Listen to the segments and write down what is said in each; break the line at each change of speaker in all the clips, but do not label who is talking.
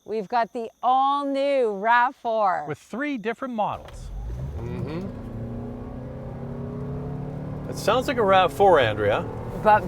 We've got the all-new RAV4.
With 3 different models. It sounds like a RAV4, Andrea.
But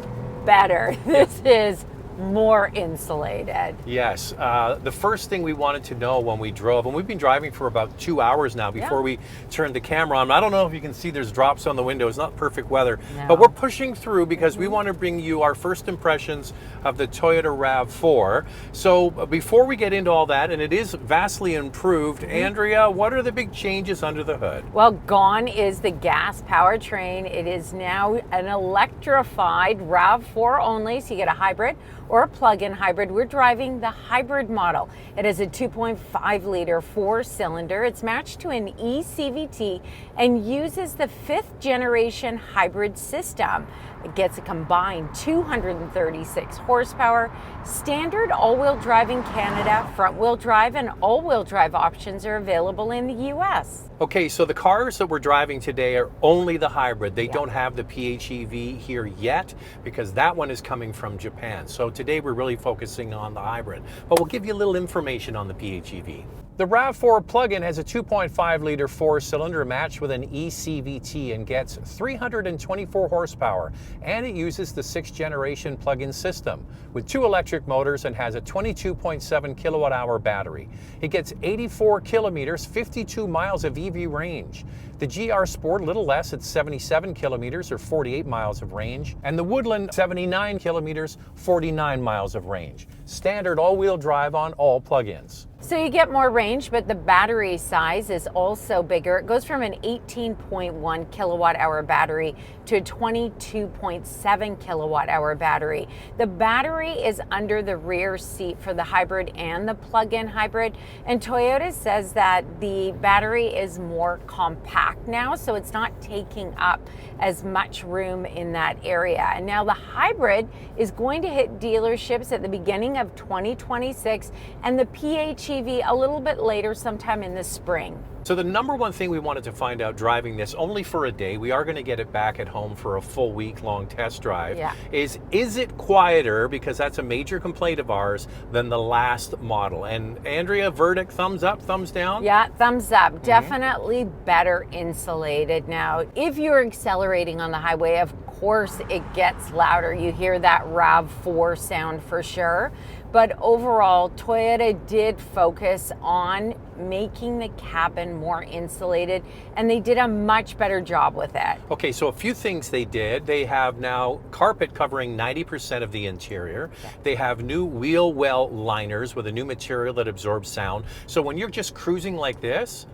better. This is more insulated.
Yes. The first thing we wanted to know when we drove, and we've been driving for about 2 hours now before we turned the camera on. I don't know if you can see there's drops on the window. It's not perfect weather, but we're pushing through because we want to bring you our first impressions of the Toyota RAV4. So before we get into all that, and it is vastly improved, Andrea, what are the big changes under the hood?
Well, gone is the gas powertrain. It is now an electrified RAV4 only, so you get a hybrid or a plug-in hybrid. We're driving the hybrid model. It has a 2.5 liter 4-cylinder. It's matched to an eCVT and uses the 5th generation hybrid system. It gets a combined 236 horsepower, standard all-wheel drive in Canada, front-wheel drive and all-wheel drive options are available in the US.
Okay, so the cars that we're driving today are only the hybrid. They don't have the PHEV here yet because that one is coming from Japan. So today we're really focusing on the hybrid, but we'll give you a little information on the PHEV. The RAV4 plug-in has a 2.5 liter 4-cylinder matched with an eCVT and gets 324 horsepower, and it uses the 6th generation plug-in system with 2 electric motors and has a 22.7 kilowatt hour battery. It gets 84 kilometers, 52 miles of EV range. The GR Sport, a little less at 77 kilometers or 48 miles of range, and the Woodland 79 kilometers, 49 miles of range. Standard all-wheel drive on all plug-ins.
So you get more range, but the battery size is also bigger. It goes from an 18.1 kilowatt hour battery to a 22.7 kilowatt hour battery. The battery is under the rear seat for the hybrid and the plug-in hybrid, and Toyota says that the battery is more compact now, so it's not taking up as much room in that area. And now the hybrid is going to hit dealerships at the beginning of 2026 and the PHEV a little bit later, sometime in the spring.
So the number one thing we wanted to find out driving this only for a day, we are going to get it back at home for a full week-long test drive, is it quieter, because that's a major complaint of ours, than the last model? And Andrea, verdict, thumbs up, thumbs down?
Yeah, thumbs up. Definitely better insulated now. If you're accelerating on the highway, of course it gets louder. You hear that RAV4 sound for sure. But overall, Toyota did focus on making the cabin more insulated, and they did a much better job with it.
Okay, so a few things they did. They have now carpet covering 90% of the interior. They have new wheel well liners with a new material that absorbs sound. So when you're just cruising like this,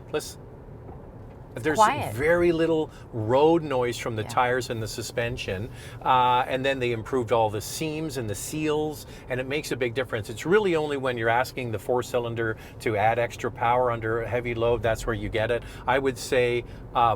there's very little road noise from the tires and the suspension. And then they improved all the seams and the seals, and it makes a big difference. It's really only when you're asking the 4-cylinder to add extra power under a heavy load, that's where you get it. I would say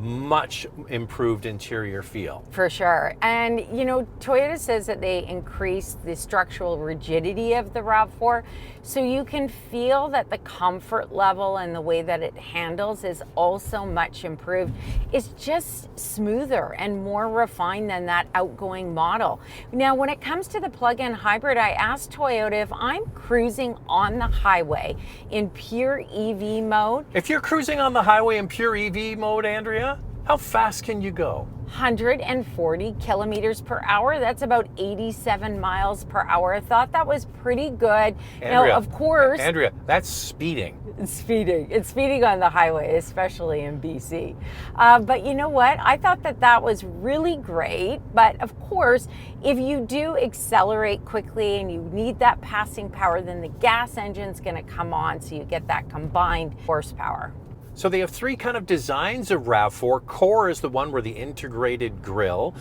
much improved interior feel.
For sure. And you know, Toyota says that they increased the structural rigidity of the RAV4, so you can feel that the comfort level and the way that it handles is also much improved. It's just smoother and more refined than that outgoing model. Now, when it comes to the plug-in hybrid, I asked Toyota if I'm cruising on the highway in pure EV mode.
If you're cruising on the highway in pure EV mode, Andrea, how fast can you go?
140 kilometers per hour. That's about 87 miles per hour. I thought that was pretty good.
Andrea,
now, of course,
Andrea, that's speeding.
It's speeding on the highway, especially in BC. But you know what? I thought that was really great. But of course, if you do accelerate quickly and you need that passing power, then the gas engine's going to come on, so you get that combined horsepower.
So they have 3 kind of designs of RAV4. Core is the one where the integrated grille.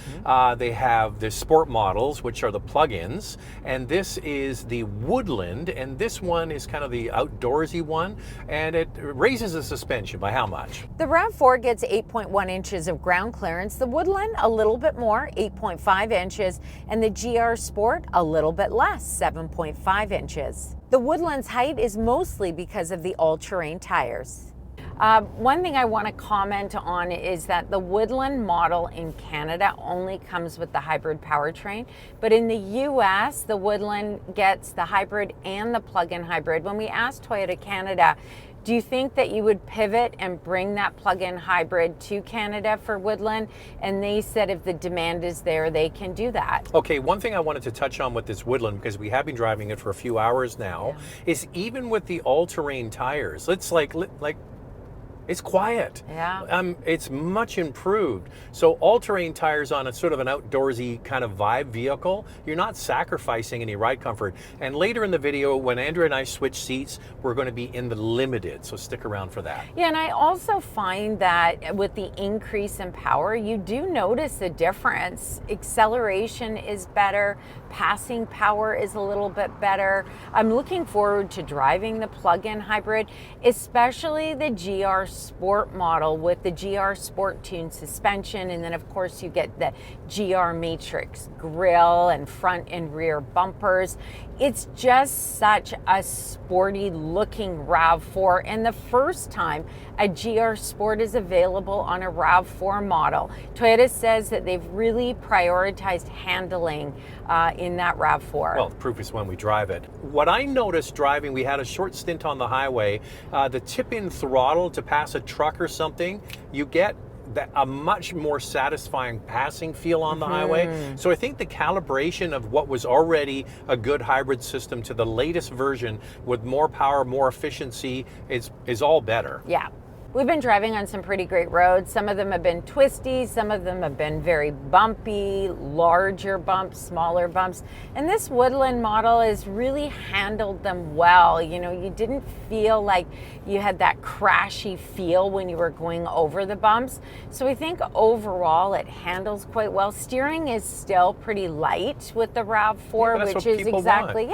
They have the sport models, which are the plug-ins, and this is the Woodland, and this one is kind of the outdoorsy one, and it raises the suspension by how much?
The RAV4 gets 8.1 inches of ground clearance, the Woodland a little bit more, 8.5 inches, and the GR Sport a little bit less, 7.5 inches. The Woodland's height is mostly because of the all-terrain tires. One thing I want to comment on is that the Woodland model in Canada only comes with the hybrid powertrain, but in the US, the Woodland gets the hybrid and the plug-in hybrid. When we asked Toyota Canada, do you think that you would pivot and bring that plug-in hybrid to Canada for Woodland? And they said if the demand is there, they can do that.
Okay, one thing I wanted to touch on with this Woodland, because we have been driving it for a few hours now, is even with the all-terrain tires, it's like it's quiet.
Yeah.
It's much improved. So all-terrain tires on a sort of an outdoorsy kind of vibe vehicle, you're not sacrificing any ride comfort. And later in the video, when Andrea and I switch seats, we're going to be in the limited. So stick around for that.
Yeah, and I also find that with the increase in power, you do notice a difference. Acceleration is better. Passing power is a little bit better. I'm looking forward to driving the plug-in hybrid, especially the GR Sport model with the GR Sport tuned suspension, and then of course you get the GR Matrix grille and front and rear bumpers. It's just such a sporty looking RAV4, and the first time a GR Sport is available on a RAV4 model. Toyota says that they've really prioritized handling in that RAV4.
Well, the proof is when we drive it. What I noticed driving, we had a short stint on the highway, the tip-in throttle to pass a truck or something, you get a much more satisfying passing feel on the highway. So I think the calibration of what was already a good hybrid system to the latest version with more power, more efficiency is all better.
Yeah. We've been driving on some pretty great roads. Some of them have been twisty, some of them have been very bumpy, larger bumps, smaller bumps. And this Woodland model has really handled them well. You know, you didn't feel like you had that crashy feel when you were going over the bumps. So I think overall it handles quite well. Steering is still pretty light with the RAV4, which is exactly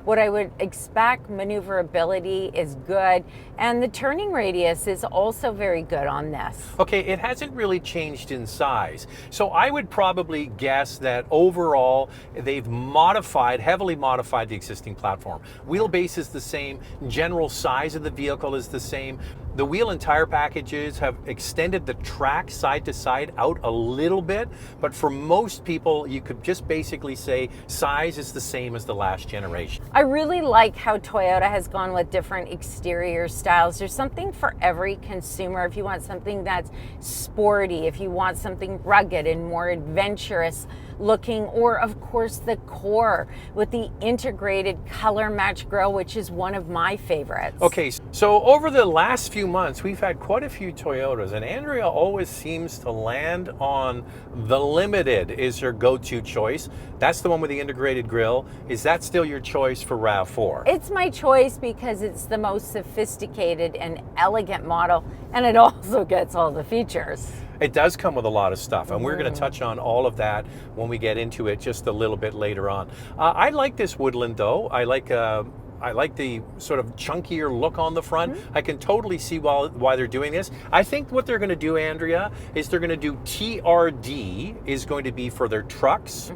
what I would expect. Maneuverability is good, and the turning radius is also very good on this.
Okay, it hasn't really changed in size. So I would probably guess that overall they've heavily modified the existing platform. Wheelbase is the same, general size of the vehicle is the same. The wheel and tire packages have extended the track side to side out a little bit, but for most people, you could just basically say size is the same as the last generation.
I really like how Toyota has gone with different exterior styles. There's something for every consumer. If you want something that's sporty, if you want something rugged and more adventurous looking, or of course the core with the integrated color match grille, which is one of my favorites.
Okay, so over the last few months, we've had quite a few Toyotas, and Andrea always seems to land on the Limited is her go-to choice. That's the one with the integrated grille. Is that still your choice for RAV4?
It's my choice because it's the most sophisticated and elegant model, and it also gets all the features.
It does come with a lot of stuff, and we're going to touch on all of that when we get into it just a little bit later on. I like this Woodland, though. I like the sort of chunkier look on the front. I can totally see why they're doing this. I think what they're going to do, Andrea, is they're going to do TRD is going to be for their trucks,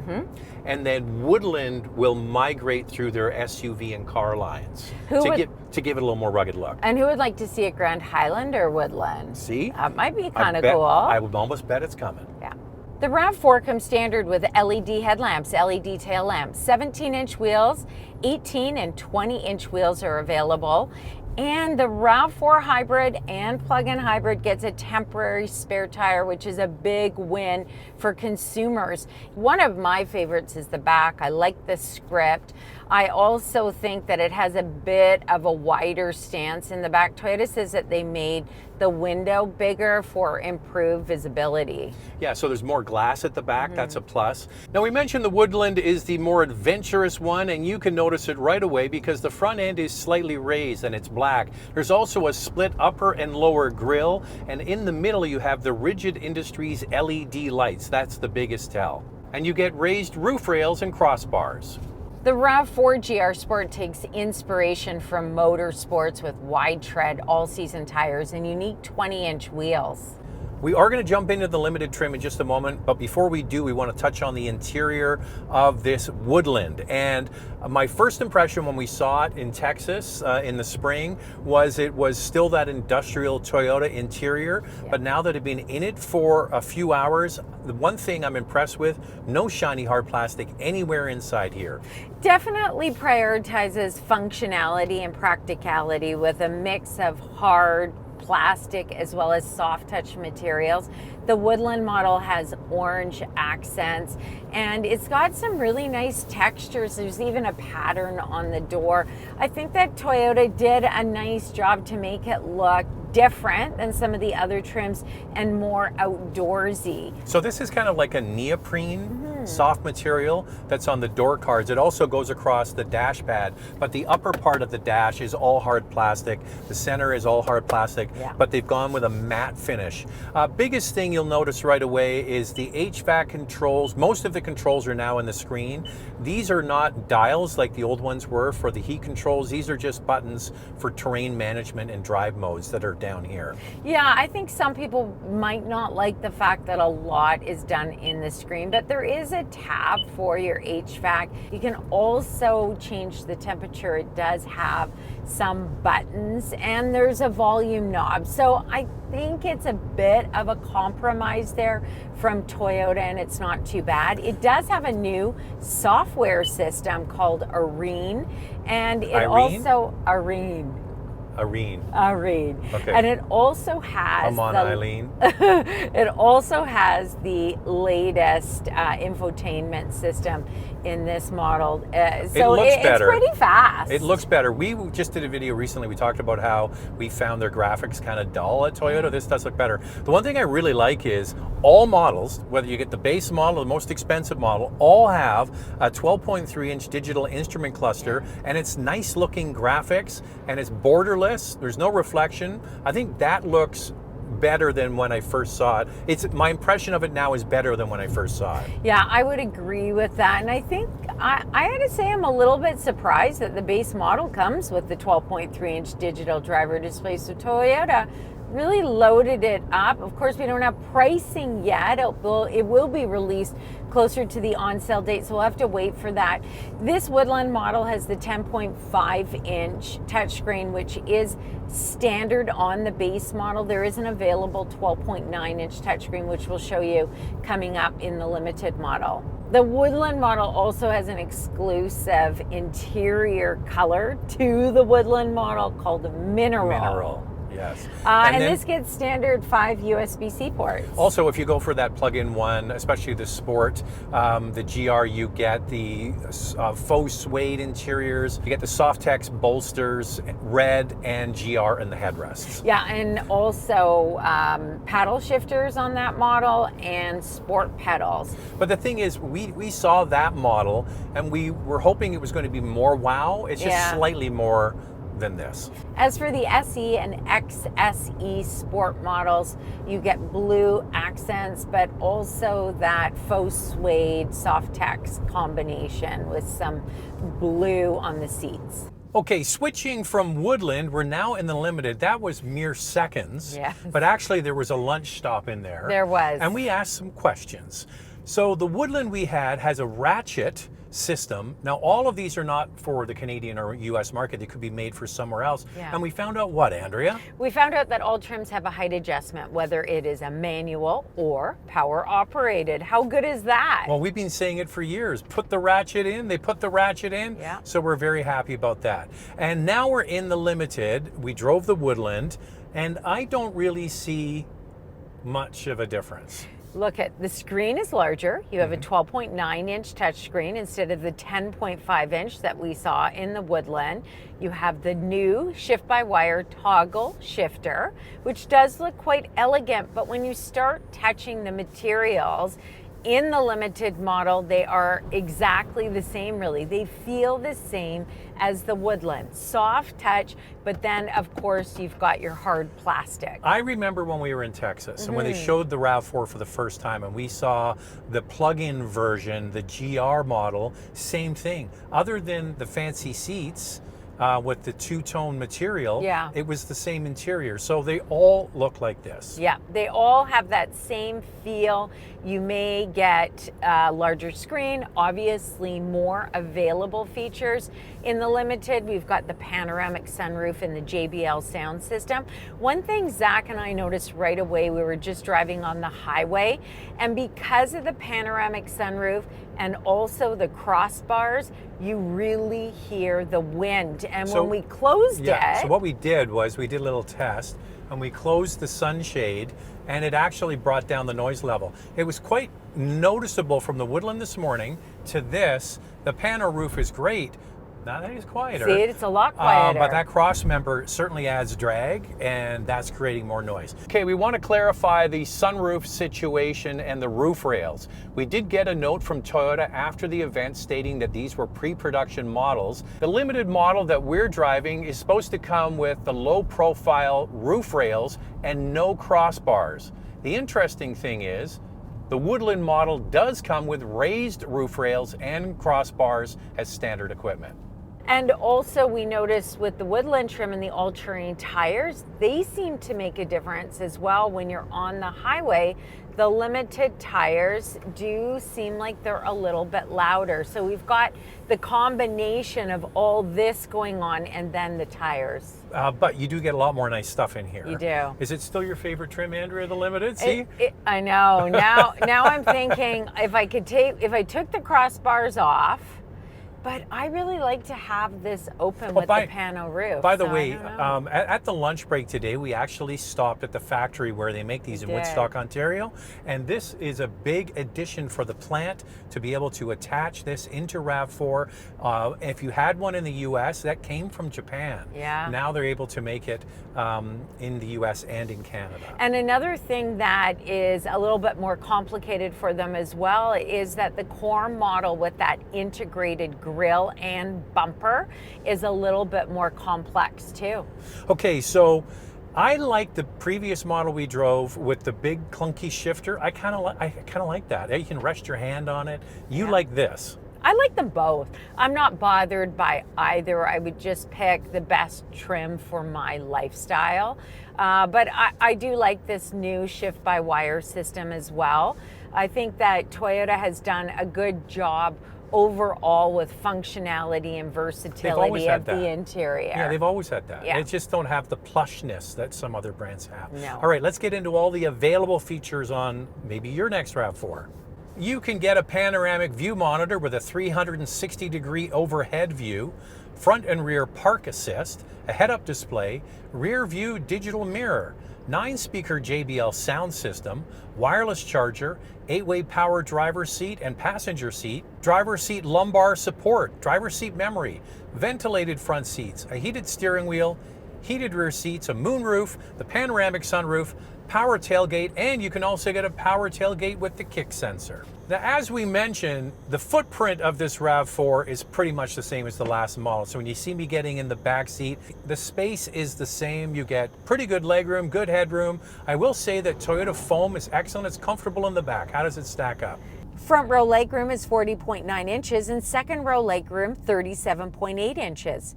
and then Woodland will migrate through their SUV and car lines to give it a little more rugged look.
And who would like to see a Grand Highland or Woodland?
See?
That might be kind of cool.
I would almost bet it's coming.
Yeah. The RAV4 comes standard with LED headlamps, LED tail lamps, 17-inch wheels, 18 and 20-inch wheels are available. And the RAV4 hybrid and plug-in hybrid gets a temporary spare tire, which is a big win for consumers. One of my favorites is the back. I like the script. I also think that it has a bit of a wider stance in the back. Toyota says that they made the window bigger for improved visibility.
Yeah, so there's more glass at the back. That's a plus. Now, we mentioned the Woodland is the more adventurous one, and you can notice it right away because the front end is slightly raised and it's black. There's also a split upper and lower grille, and in the middle you have the Rigid Industries LED lights. That's the biggest tell. And you get raised roof rails and crossbars.
The RAV4 GR Sport takes inspiration from motorsports with wide tread all-season tires and unique 20-inch wheels.
We are going to jump into the limited trim in just a moment, but before we do, we want to touch on the interior of this Woodland. And my first impression when we saw it in Texas in the spring was it was still that industrial Toyota interior, but now that I've been in it for a few hours, the one thing I'm impressed with, no shiny hard plastic anywhere inside here.
Definitely prioritizes functionality and practicality with a mix of hard plastic as well as soft touch materials. The Woodland model has orange accents and it's got some really nice textures. There's even a pattern on the door. I think that Toyota did a nice job to make it look different than some of the other trims and more outdoorsy.
So this is kind of like a neoprene soft material that's on the door cards. It also goes across the dash pad, but the upper part of the dash is all hard plastic. The center is all hard plastic, but they've gone with a matte finish. Biggest thing you'll notice right away is the HVAC controls. Most of the controls are now in the screen. These are not dials like the old ones were for the heat controls. These are just buttons for terrain management and drive modes that are down here.
Yeah, I think some people might not like the fact that a lot is done in the screen, but there is a tab for your HVAC. You can also change the temperature. It does have some buttons and there's a volume knob. So I think it's a bit of a compromise there from Toyota and it's not too bad. It does have a new software system called Arene and it also Arene.
Okay.
And it also has
Come on, Eileen.
it also has the latest infotainment system in this model. So
it looks better.
It's pretty fast.
It looks better. We just did a video recently. We talked about how we found their graphics kind of dull at Toyota. This does look better. The one thing I really like is all models, whether you get the base model or the most expensive model, all have a 12.3-inch digital instrument cluster, and it's nice looking graphics, and it's borderless. There's no reflection. I think that looks better than when I first saw it. My impression of it now is better than when I first saw it.
Yeah, I would agree with that. And I think I had to say I'm a little bit surprised that the base model comes with the 12.3-inch digital driver display. So Toyota really loaded it up. Of course, we don't have pricing yet. It will be released closer to the on-sale date, so we'll have to wait for that. This Woodland model has the 10.5-inch touchscreen, which is standard on the base model. There is an available 12.9-inch touchscreen, which we'll show you coming up in the limited model. The Woodland model also has an exclusive interior color to the Woodland model called Mineral.
Yes.
And this gets standard 5 USB-C ports.
Also, if you go for that plug-in one, especially the Sport, the GR, you get the faux suede interiors, you get the Softex bolsters, red and GR in the headrests.
Yeah, and also paddle shifters on that model and sport pedals.
But the thing is, we saw that model and we were hoping it was going to be more wow. It's just slightly more than this.
As for the SE and XSE Sport models, you get blue accents, but also that faux suede Softex combination with some blue on the seats.
Okay, switching from Woodland, we're now in the limited. That was mere seconds,
Yes.
But actually there was a lunch stop in there.
There was.
And we asked some questions. So the Woodland we had has a ratchet system. Now, all of these are not for the Canadian or US market. They could be made for somewhere else.
Yeah.
And we found out what, Andrea?
We found out that all trims have a height adjustment, whether it is a manual or power operated. How good is that?
Well, we've been saying it for years. Put the ratchet in. They put the ratchet in.
Yeah.
So we're very happy about that. And now we're in the limited. We drove the Woodland, and I don't really see much of a difference.
Look at the screen is larger. You have a 12.9-inch touchscreen instead of the 10.5-inch that we saw in the Woodland. You have the new shift-by-wire toggle shifter, which does look quite elegant, but when you start touching the materials, in the limited model, they are exactly the same, really. They feel the same as the Woodland. Soft touch, but then, of course, you've got your hard plastic.
I remember when we were in Texas and when they showed the RAV4 for the first time and we saw the plug-in version, the GR model, same thing. Other than the fancy seats, with the two-tone material,
Yeah.
it was the same interior. So they all look like this.
Yeah, they all have that same feel. You may get a larger screen, obviously more available features. In the Limited, we've got the panoramic sunroof and the JBL sound system. One thing Zach and I noticed right away, we were just driving on the highway, and because of the panoramic sunroof and also the crossbars, you really hear the wind. And when we closed it...
So what we did was we did a little test, and we closed the sunshade, and it actually brought down the noise level. It was quite noticeable from the Woodland this morning to this. The pano roof is great. Now that is quieter.
See, it's a lot quieter.
But that cross member certainly adds drag, and that's creating more noise. Okay, we want to clarify the sunroof situation and the roof rails. We did get a note from Toyota after the event stating that these were pre-production models. The Limited model that we're driving is supposed to come with the low-profile roof rails and no crossbars. The interesting thing is, the Woodland model does come with raised roof rails and crossbars as standard equipment.
And also we noticed with the Woodland trim and the all-terrain tires, they seem to make a difference as well when you're on the highway. The Limited tires do seem like they're a little bit louder. So we've got the combination of all this going on and then the tires.
But you do get a lot more nice stuff in here.
You do.
Is it still your favorite trim, Andrea, the Limited? See?
I know. Now I'm thinking if I took the crossbars off, but I really like to have this open with the pano roof.
By the way, at the lunch break today, we actually stopped at the factory where they make these in Woodstock, Ontario. And this is a big addition for the plant to be able to attach this into RAV4. If you had one in the US, that came from Japan.
Yeah.
Now they're able to make it in the US and in Canada.
And another thing that is a little bit more complicated for them as well is that the core model with that integrated grill and bumper is a little bit more complex too.
Okay, so I like the previous model we drove with the big clunky shifter. I kind of like that. You can rest your hand on it. You like this.
I like them both. I'm not bothered by either. I would just pick the best trim for my lifestyle. But I do like this new shift-by-wire system as well. I think that Toyota has done a good job overall with functionality and versatility of the interior.
Yeah, they've always had that.
Yeah.
They just don't have the plushness that some other brands have.
No.
All right, let's get into all the available features on maybe your next RAV4. You can get a panoramic view monitor with a 360-degree overhead view, front and rear park assist, a head-up display, rear view digital mirror, 9-speaker JBL sound system, wireless charger, 8-way power driver seat and passenger seat, driver seat lumbar support, driver seat memory, ventilated front seats, a heated steering wheel, heated rear seats, a moonroof, the panoramic sunroof, power tailgate, and you can also get a power tailgate with the kick sensor. Now, as we mentioned, the footprint of this RAV4 is pretty much the same as the last model. So when you see me getting in the back seat, the space is the same. You get pretty good legroom, good headroom. I will say that Toyota foam is excellent. It's comfortable in the back. How does it stack up?
Front row legroom is 40.9 inches and second row legroom 37.8 inches.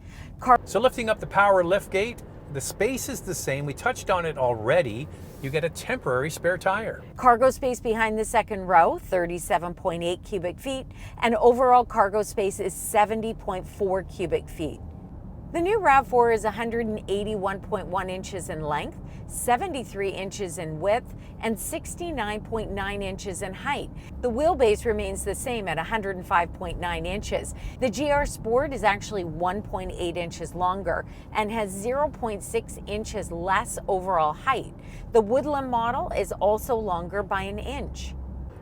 So lifting up the power lift gate, the space is the same. We touched on it already. You get a temporary spare tire.
Cargo space behind the second row, 37.8 cubic feet, and overall cargo space is 70.4 cubic feet. The new RAV4 is 181.1 inches in length, 73 inches in width, and 69.9 inches in height. The wheelbase remains the same at 105.9 inches. The GR Sport is actually 1.8 inches longer and has 0.6 inches less overall height. The Woodland model is also longer by an inch.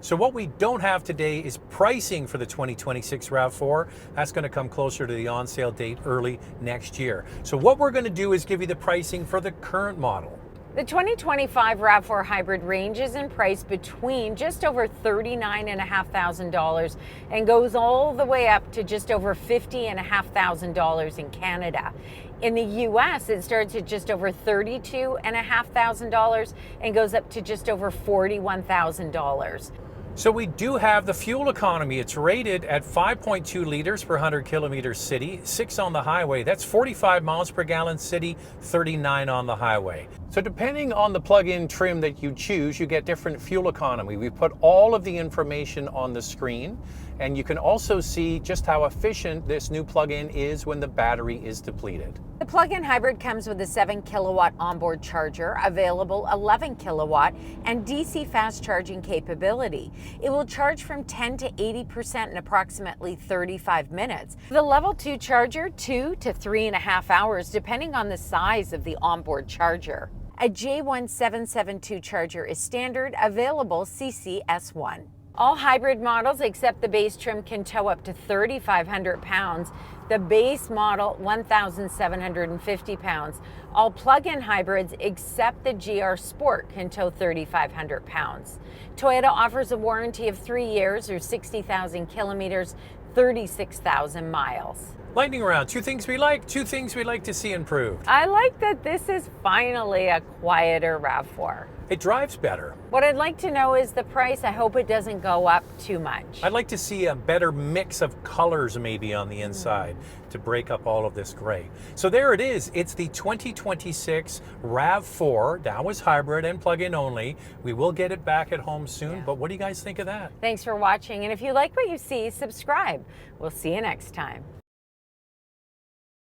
So what we don't have today is pricing for the 2026 RAV4. That's going to come closer to the on-sale date early next year. So what we're going to do is give you the pricing for the current model.
The 2025 RAV4 Hybrid ranges in price between just over $39,500 and goes all the way up to just over $50,500 in Canada. In the US, it starts at just over $32,500 and goes up to just over $41,000.
So we do have the fuel economy. It's rated at 5.2 liters per 100 kilometers city, 6 on the highway. That's 45 miles per gallon city, 39 on the highway. So depending on the plug-in trim that you choose, you get different fuel economy. We've put all of the information on the screen, and you can also see just how efficient this new plug-in is when the battery is depleted.
The plug-in hybrid comes with a 7 kilowatt onboard charger, available 11 kilowatt, and DC fast charging capability. It will charge from 10 to 80% in approximately 35 minutes. The level 2 charger, 2 to 3.5 hours, depending on the size of the onboard charger. A J1772 charger is standard, available CCS1. All hybrid models except the base trim can tow up to 3,500 pounds. The base model, 1,750 pounds. All plug-in hybrids except the GR Sport can tow 3,500 pounds. Toyota offers a warranty of 3 years or 60,000 kilometers, 36,000 miles.
Lightning round, 2 things we like, 2 things we'd like to see improved.
I like that this is finally a quieter RAV4.
It drives better.
What I'd like to know is the price. I hope it doesn't go up too much.
I'd like to see a better mix of colors maybe on the inside to break up all of this gray. So there it is. It's the 2026 RAV4. Now is hybrid and plug-in only. We will get it back at home soon, but what do you guys think of that?
Thanks for watching, and if you like what you see, subscribe. We'll see you next time.